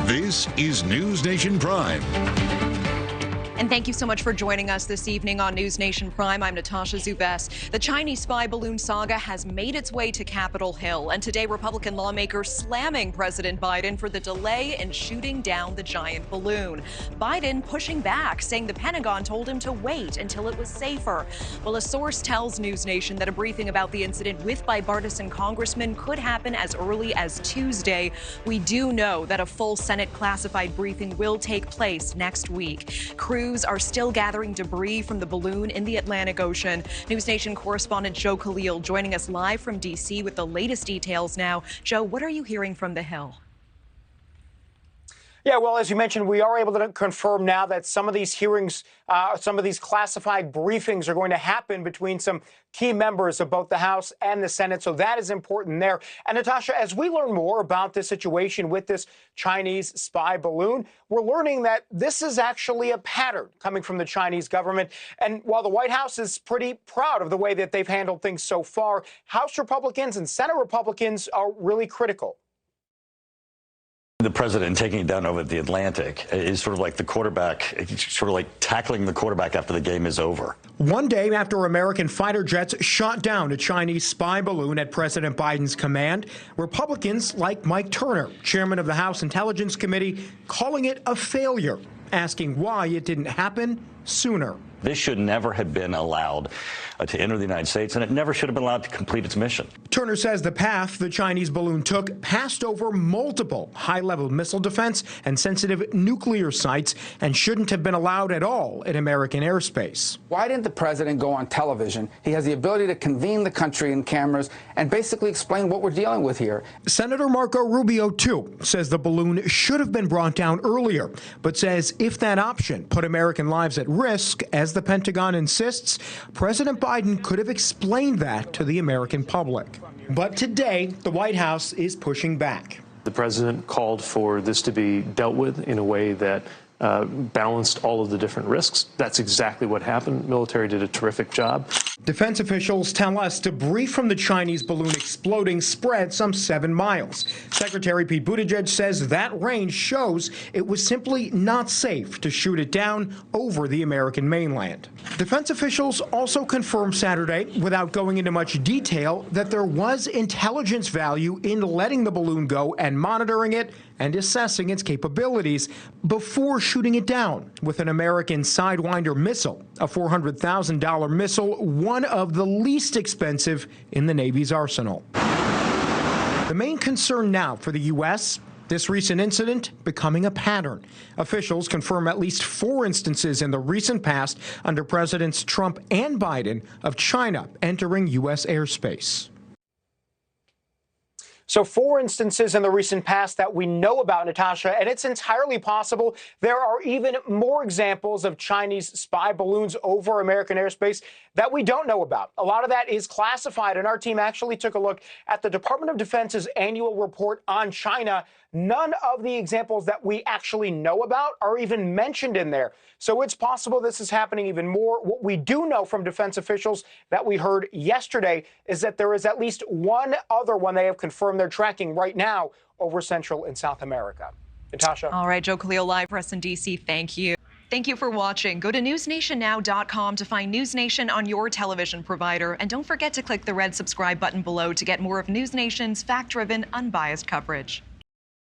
This is NewsNation Prime. And thank you so much for joining us this evening on NewsNation Prime. I'm Natasha Zubes. The Chinese spy balloon saga has made its way to Capitol Hill, and today Republican lawmakers slamming President Biden for the delay in shooting down the giant balloon. Biden pushing back, saying the Pentagon told him to wait until it was safer. Well, a source tells NewsNation that a briefing about the incident with bipartisan congressmen could happen as early as Tuesday. We do know that a full Senate classified briefing will take place next week. Crews are still gathering debris from the balloon in the Atlantic Ocean. NewsNation correspondent Joe Khalil joining us live from D.C. with the latest details now. Joe, what are you hearing from the Hill? Yeah, well, as you mentioned, we are able to confirm now that some of these hearings, some of these classified briefings are going to happen between some key members of both the House and the Senate. So that is important there. And Natasha, as we learn more about this situation with this Chinese spy balloon, we're learning that this is actually a pattern coming from the Chinese government. And while the White House is pretty proud of the way that they've handled things so far, House Republicans and Senate Republicans are really critical. The president taking it down over the Atlantic is sort of like the quarterback, sort of like tackling the quarterback after the game is over. One day after American fighter jets shot down a Chinese spy balloon at President Biden's command, Republicans like Mike Turner, chairman of the House Intelligence Committee, calling it a failure, asking why it didn't happen sooner. This should never have been allowed to enter the United States, and it never should have been allowed to complete its mission. Turner says the path the Chinese balloon took passed over multiple high-level missile defense and sensitive nuclear sites and shouldn't have been allowed at all in American airspace. Why didn't the president go on television? He has the ability to convene the country in cameras and basically explain what we're dealing with here. Senator Marco Rubio, too, says the balloon should have been brought down earlier, but says if that option put American lives at risk, as the Pentagon insists, President Biden could have explained that to the American public. But today, the White House is pushing back. The president called for this to be dealt with in a way that balanced all of the different risks. That's exactly what happened. Military did a terrific job. Defense officials tell us debris from the Chinese balloon exploding spread some 7 miles. Secretary Pete Buttigieg says that range shows it was simply not safe to shoot it down over the American mainland. Defense officials also confirmed Saturday, without going into much detail, that there was intelligence value in letting the balloon go and monitoring it and assessing its capabilities before shooting it down with an American Sidewinder missile, a $400,000 missile, one of the least expensive in the Navy's arsenal. The main concern now for the U.S., this recent incident becoming a pattern. Officials confirm at least 4 instances in the recent past under Presidents Trump and Biden of China entering U.S. airspace. So 4 instances in the recent past that we know about, Natasha, and it's entirely possible there are even more examples of Chinese spy balloons over American airspace that we don't know about. A lot of that is classified, and our team actually took a look at the Department of Defense's annual report on China. None of the examples that we actually know about are even mentioned in there. So it's possible this is happening even more. What we do know from defense officials that we heard yesterday is that there is at least one other one they have confirmed they're tracking right now over Central and South America. Natasha. All right, Joe Khalil live for us in D.C. Thank you. Thank you for watching. Go to newsnationnow.com to find NewsNation on your television provider. And don't forget to click the red subscribe button below to get more of NewsNation's fact-driven, unbiased coverage.